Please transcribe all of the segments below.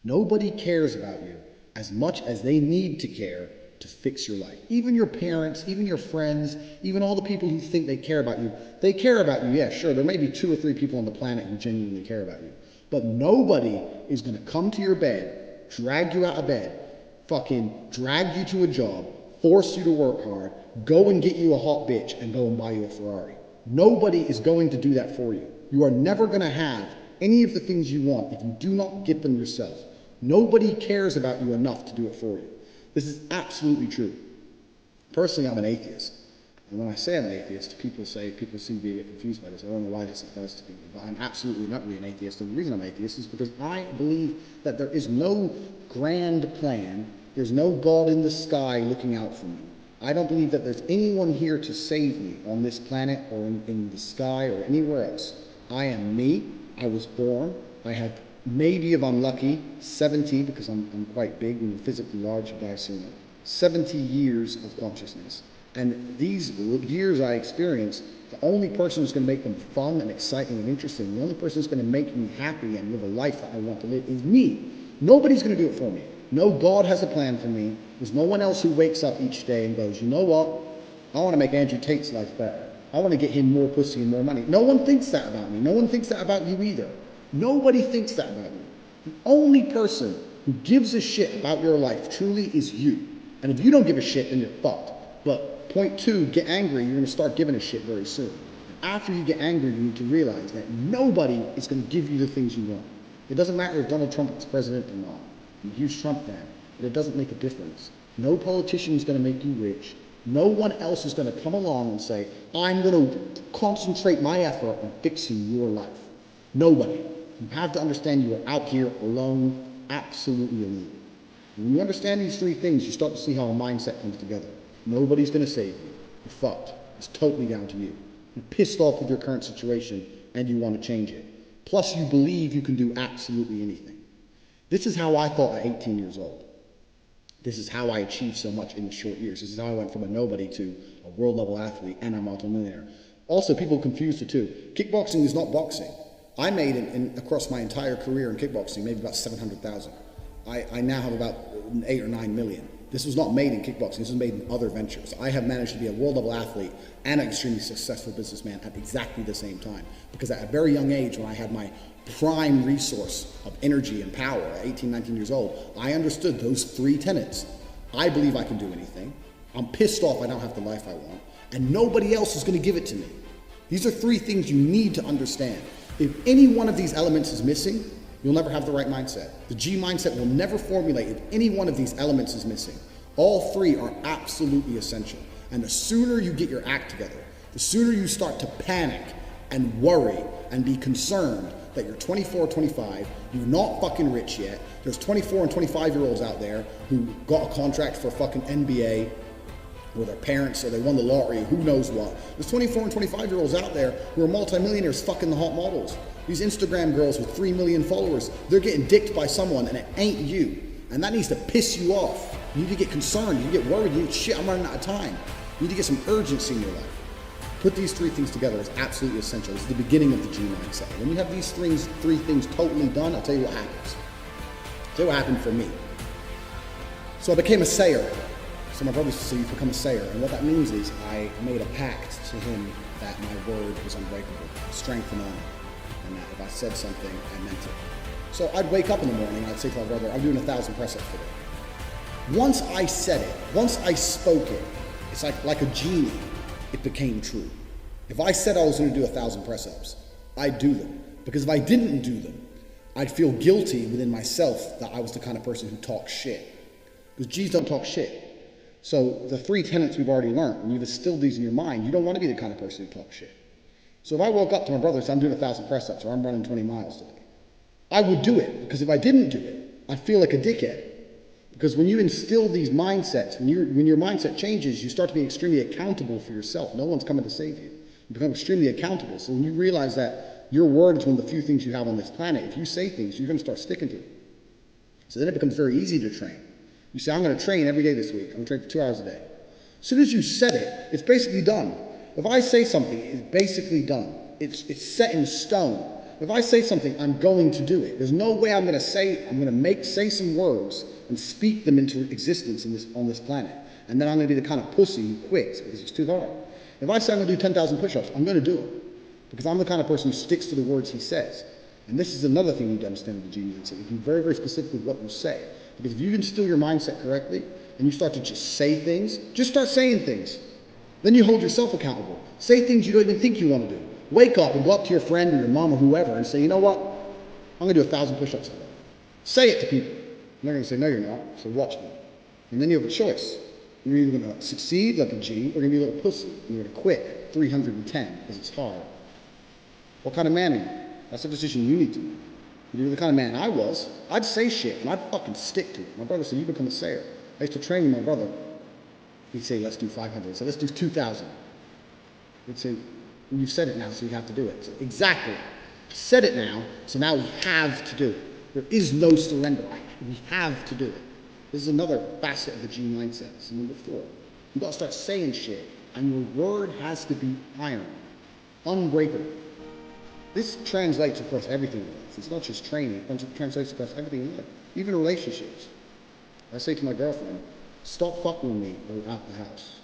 Nobody cares about you as much as they need to care to fix your life. Even your parents, even your friends, even all the people who think they care about you, they care about you. Yeah, sure, there may be 2 or 3 people on the planet who genuinely care about you. But nobody is going to come to your bed, drag you out of bed, fucking drag you to a job, force you to work hard, go and get you a hot bitch and go and buy you a Ferrari. Nobody is going to do that for you. You are never going to have any of the things you want if you do not get them yourself. Nobody cares about you enough to do it for you. This is absolutely true. Personally, I'm an atheist. And when I say I'm an atheist, people seem to be confused by this. I don't know why this does to people, but I'm absolutely not really an atheist. And the reason I'm an atheist is because I believe that there is no grand plan. There's no God in the sky looking out for me. I don't believe that there's anyone here to save me on this planet or in the sky or anywhere else. I am me. I was born. I had, maybe if I'm lucky, 70, because I'm quite big and physically large, but I assume it, 70 years of consciousness. And these years I experienced, the only person who's going to make them fun and exciting and interesting, the only person who's going to make me happy and live a life that I want to live is me. Nobody's going to do it for me. No God has a plan for me. There's no one else who wakes up each day and goes, you know what? I want to make Andrew Tate's life better. I want to get him more pussy and more money. No one thinks that about me. No one thinks that about you either. Nobody thinks that about you. The only person who gives a shit about your life truly is you. And if you don't give a shit, then you're fucked. But point 2, get angry. You're going to start giving a shit very soon. And after you get angry, you need to realize that nobody is going to give you the things you want. It doesn't matter if Donald Trump is president or not. I'm a huge Trump fan, but it doesn't make a difference. No politician is going to make you rich. No one else is going to come along and say, I'm going to concentrate my effort on fixing your life. Nobody. You have to understand you are out here alone, absolutely alone. When you understand these 3 things, you start to see how a mindset comes together. Nobody's going to save you. You're fucked. It's totally down to you. You're pissed off with your current situation and you want to change it. Plus, you believe you can do absolutely anything. This is how I thought at 18 years old. This is how I achieved so much in the short years. This is how I went from a nobody to a world level athlete and a multimillionaire. Also, people confuse the two. Kickboxing is not boxing. I made across my entire career in kickboxing maybe about 700,000. I now have about 8 or 9 million. This was not made in kickboxing. This was made in other ventures. I have managed to be a world level athlete and an extremely successful businessman at exactly the same time. Because at a very young age, when I had my prime resource of energy and power at 18, 19 years old, I understood those 3 tenets. I believe I can do anything. I'm pissed off I don't have the life I want. And nobody else is going to give it to me. These are 3 things you need to understand. If any one of these elements is missing, you'll never have the right mindset. The G mindset will never formulate if any one of these elements is missing. All 3 are absolutely essential. And the sooner you get your act together, the sooner you start to panic and worry and be concerned that you're 24, 25, you're not fucking rich yet. There's 24 and 25-year-olds out there who got a contract for fucking NBA or their parents, or they won the lottery, who knows what. There's 24 and 25-year-olds out there who are multimillionaires fucking the hot models. These Instagram girls with 3 million followers, they're getting dicked by someone and it ain't you. And that needs to piss you off. You need to get concerned, you need to get worried, you need, shit, I'm running out of time. You need to get some urgency in your life. Put these 3 things together is absolutely essential. It's the beginning of the G mindset. When you have these 3 things totally done, I'll tell you what happens. I'll tell you what happened for me. So I became a sayer. So my brother said, you've become a sayer. And what that means is I made a pact to him that my word was unbreakable, strength and honor. And that if I said something, I meant it. So I'd wake up in the morning and I'd say to my brother, I'm doing 1,000 press-ups today. Once I said it, once I spoke it, it's like a genie, it became true. If I said I was going to do 1,000 press-ups, I'd do them. Because if I didn't do them, I'd feel guilty within myself that I was the kind of person who talks shit. Because G's don't talk shit. So the 3 tenets we've already learned, when you've instilled these in your mind, you don't want to be the kind of person who talks shit. So if I woke up to my brother and said, I'm doing 1,000 press-ups or I'm running 20 miles today, I would do it. Because if I didn't do it, I'd feel like a dickhead. Because when you instill these mindsets, when your mindset changes, you start to be extremely accountable for yourself. No one's coming to save you. You become extremely accountable. So when you realize that your word is one of the few things you have on this planet, if you say things, you're going to start sticking to it. So then it becomes very easy to train. You say, I'm going to train every day this week. I'm going to train for 2 hours a day. As soon as you said it, it's basically done. If I say something, it's basically done. It's set in stone. If I say something, I'm going to do it. There's no way I'm going to say some words and speak them into existence on this planet. And then I'm going to be the kind of pussy who quits because it's too hard. If I say I'm going to do 10,000 push-ups, I'm going to do it. Because I'm the kind of person who sticks to the words he says. And this is another thing you need to understand with the G mindset. You can be very, very specific with what you say. Because if you can instill your mindset correctly, and you start to just say things, just start saying things. Then you hold yourself accountable. Say things you don't even think you want to do. Wake up and go up to your friend or your mom or whoever and say, you know what? I'm going to do 1,000 push-ups today. Say it to people. And they're going to say, no, you're not. So watch me. And then you have a choice. You're either going to succeed like a G or you're going to be a little pussy. And you're going to quit 310 because it's hard. What kind of man are you? That's a decision you need to make. If you're the kind of man I was, I'd say shit and I'd fucking stick to it. My brother said, you become a sayer. I used to train my brother. He'd say, let's do 500. So let's do 2,000. He'd say, you've said it now, so you have to do it. So, exactly. I said it now, so now we have to do it. There is no surrender. We have to do it. This is another facet of the G mindset. This is number 4. You've got to start saying shit, and your word has to be iron, unbreakable. This translates across everything in life. It's not just training. It translates across everything in life, even relationships. I say to my girlfriend, stop fucking with me or out the house.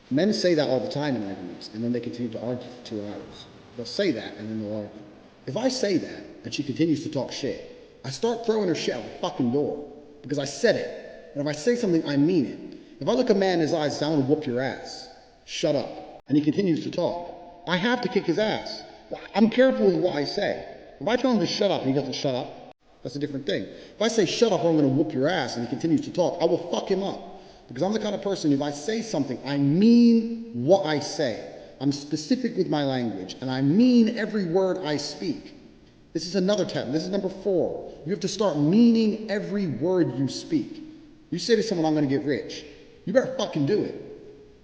Men say that all the time in arguments, and then they continue to argue for 2 hours. They'll say that, and then they'll argue. If I say that, and she continues to talk shit, I start throwing her shit out the fucking door, because I said it. And if I say something, I mean it. If I look a man in his eyes and say, I'm going to whoop your ass, shut up, and he continues to talk, I have to kick his ass. I'm careful with what I say. If I tell him to shut up and he doesn't shut up, that's a different thing. If I say shut up or I'm going to whoop your ass and he continues to talk, I will fuck him up. Because I'm the kind of person, if I say something, I mean what I say. I'm specific with my language, and I mean every word I speak. This is another tip. This is number 4. You have to start meaning every word you speak. You say to someone, I'm going to get rich. You better fucking do it.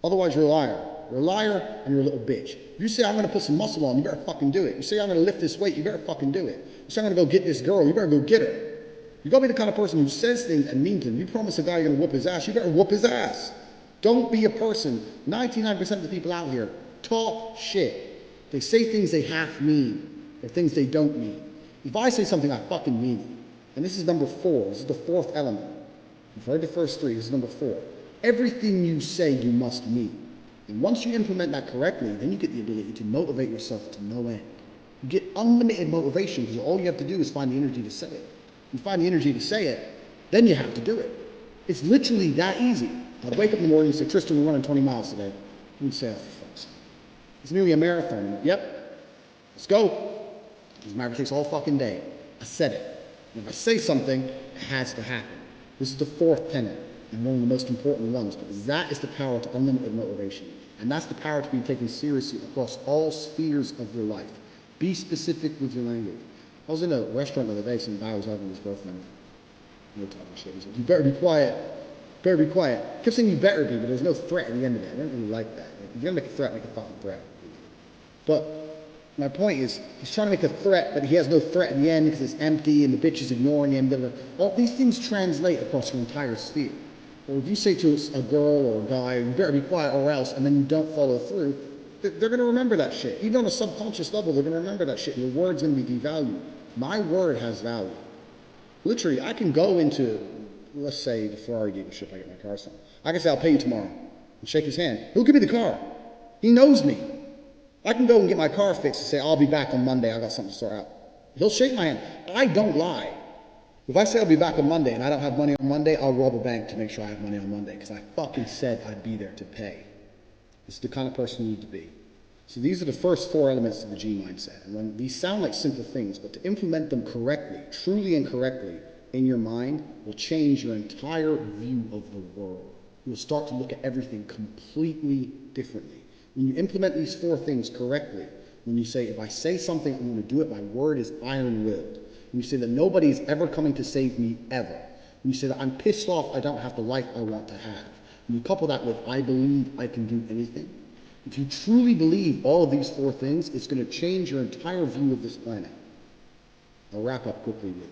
Otherwise, you're a liar. You're a liar, and you're a little bitch. If you say, I'm going to put some muscle on, you better fucking do it. You say, I'm going to lift this weight, you better fucking do it. You say, I'm going to go get this girl, you better go get her. You got to be the kind of person who says things and means them. You promise a guy you're going to whoop his ass, you better whoop his ass. Don't be a person. 99% of the people out here talk shit. They say things they half mean, or things they don't mean. If I say something, I fucking mean it. And this is number 4. This is the 4th element. You've heard the first 3. This is number 4. Everything you say, you must mean. And once you implement that correctly, then you get the ability to motivate yourself to no end. You get unlimited motivation because all you have to do is find the energy to say it. You find the energy to say it, then you have to do it. It's literally that easy. I'd wake up in the morning and say, Tristan, we're running 20 miles today. You'd say, oh, for fuck's sake. It's nearly a marathon. Yep, let's go. This marathon takes all fucking day. I said it. And if I say something, it has to happen. This is the 4th tenet, and one of the most important ones, because that is the power to unlimited motivation. And that's the power to be taken seriously across all spheres of your life. Be specific with your language. I was in a restaurant the other day, some guy was having his girlfriend. We were talking shit. He said, you better be quiet. Better be quiet. I kept saying you better be, but there's no threat at the end of it. I don't really like that. If you're going to make a threat, make a fucking threat. But my point is, he's trying to make a threat, but he has no threat in the end because it's empty and the bitch is ignoring him. All these things translate across your entire sphere. Or if you say to a girl or a guy, you better be quiet or else, and then you don't follow through, they're going to remember that shit. Even on a subconscious level, they're going to remember that shit. And your word's going to be devalued. My word has value. Literally, I can go into, let's say, the Ferrari dealership I get my car from. I can say, I'll pay you tomorrow, and shake his hand. He'll give me the car. He knows me. I can go and get my car fixed and say, I'll be back on Monday. I got something to sort out. He'll shake my hand. I don't lie. If I say I'll be back on Monday and I don't have money on Monday, I'll rob a bank to make sure I have money on Monday because I fucking said I'd be there to pay. This is the kind of person you need to be. So these are the first 4 elements of the G mindset. And when these sound like simple things, but to implement them correctly, truly and correctly in your mind will change your entire view of the world. You'll start to look at everything completely differently. When you implement these 4 things correctly, when you say, if I say something, I'm going to do it, my word is iron-willed. When you say that nobody is ever coming to save me, ever. When you say that I'm pissed off, I don't have the life I want to have. When you couple that with, I believe I can do anything. If you truly believe all of these 4 things, it's going to change your entire view of this planet. I'll wrap up quickly with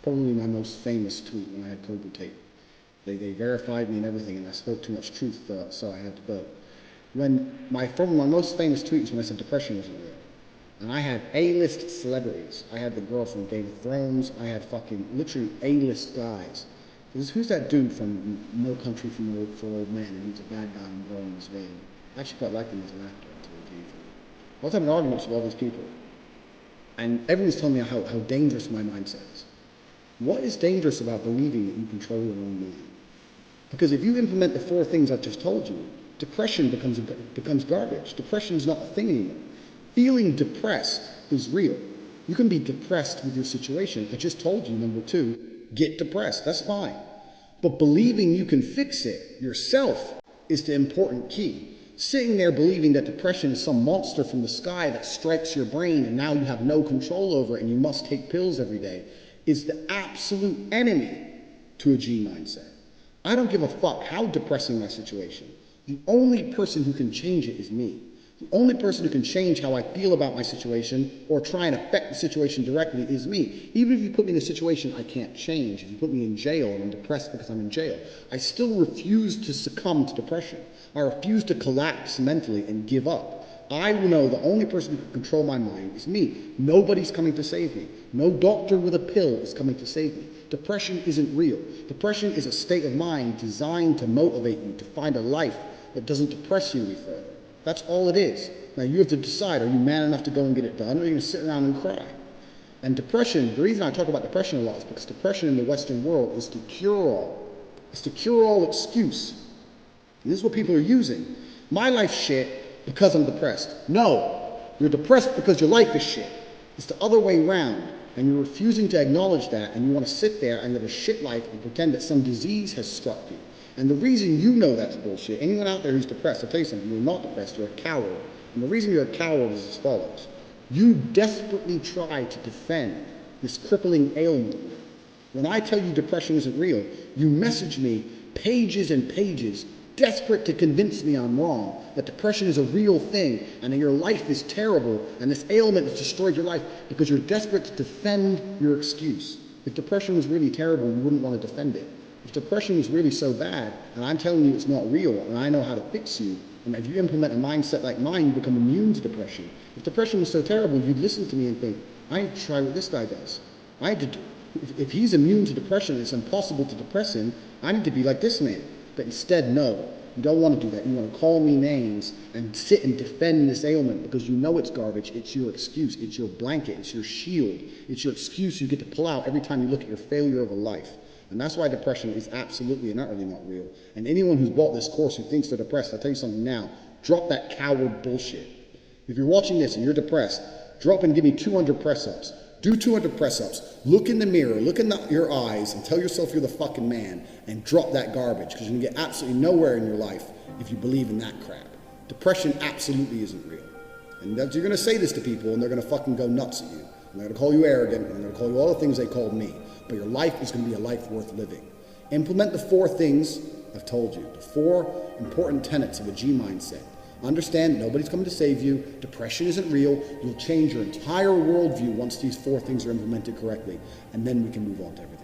probably my most famous tweet when I had COVID tape. They verified me and everything, and I spoke too much truth, so I had to go. One of my most famous tweets when I said depression wasn't real. And I had A-list celebrities. I had the girl from Game of Thrones. I had fucking literally A-list guys. Who's that dude from No Country for Old Men? And he's a bad guy and growing his vein. I actually quite liked him as an actor until he came from. I was having arguments with all these people. And everyone's telling me how dangerous my mindset is. What is dangerous about believing that you control your own mind? Because if you implement the 4 things I've just told you, depression becomes garbage. Depression is not a thing anymore. Feeling depressed is real. You can be depressed with your situation. I just told you, number 2, get depressed. That's fine. But believing you can fix it yourself is the important key. Sitting there believing that depression is some monster from the sky that strikes your brain and now you have no control over it and you must take pills every day is the absolute enemy to a G mindset. I don't give a fuck how depressing my situation. The only person who can change it is me. The only person who can change how I feel about my situation or try and affect the situation directly is me. Even if you put me in a situation I can't change, if you put me in jail and I'm depressed because I'm in jail, I still refuse to succumb to depression. I refuse to collapse mentally and give up. I know the only person who can control my mind is me. Nobody's coming to save me. No doctor with a pill is coming to save me. Depression isn't real. Depression is a state of mind designed to motivate you to find a life that doesn't depress you any further. That's all it is. Now you have to decide, are you man enough to go and get it done, or are you going to sit around and cry? And depression, the reason I talk about depression a lot is because depression in the Western world is the cure-all. It's the cure-all excuse. And this is what people are using. My life's shit because I'm depressed. No, you're depressed because your life is shit. It's the other way around. And you're refusing to acknowledge that, and you want to sit there and live a shit life and pretend that some disease has struck you. And the reason you know that's bullshit, anyone out there who's depressed, I'll tell you something, you're not depressed, you're a coward. And the reason you're a coward is as follows. You desperately try to defend this crippling ailment. When I tell you depression isn't real, you message me pages and pages, desperate to convince me I'm wrong, that depression is a real thing, and that your life is terrible, and this ailment has destroyed your life because you're desperate to defend your excuse. If depression was really terrible, you wouldn't want to defend it. If depression is really so bad, and I'm telling you it's not real, and I know how to fix you, and if you implement a mindset like mine, you become immune to depression. If depression was so terrible, you'd listen to me and think, I need to try what this guy does. If he's immune to depression, it's impossible to depress him, I need to be like this man. But instead, no. You don't want to do that. You want to call me names and sit and defend this ailment because you know it's garbage. It's your excuse. It's your blanket. It's your shield. It's your excuse you get to pull out every time you look at your failure of a life. And that's why depression is absolutely and utterly not real. And anyone who's bought this course who thinks they're depressed, I'll tell you something now. Drop that coward bullshit. If you're watching this and you're depressed, drop and give me 200 press-ups. Do 200 press-ups. Look in the mirror, look in your eyes, and tell yourself you're the fucking man, and drop that garbage, because you're going to get absolutely nowhere in your life if you believe in that crap. Depression absolutely isn't real. And you're going to say this to people, and they're going to fucking go nuts at you. And they're going to call you arrogant, and they're going to call you all the things they called me. But your life is going to be a life worth living. Implement the 4 things I've told you, the 4 important tenets of a G mindset. Understand nobody's coming to save you. Depression isn't real. You'll change your entire worldview once these 4 things are implemented correctly. And then we can move on to everything.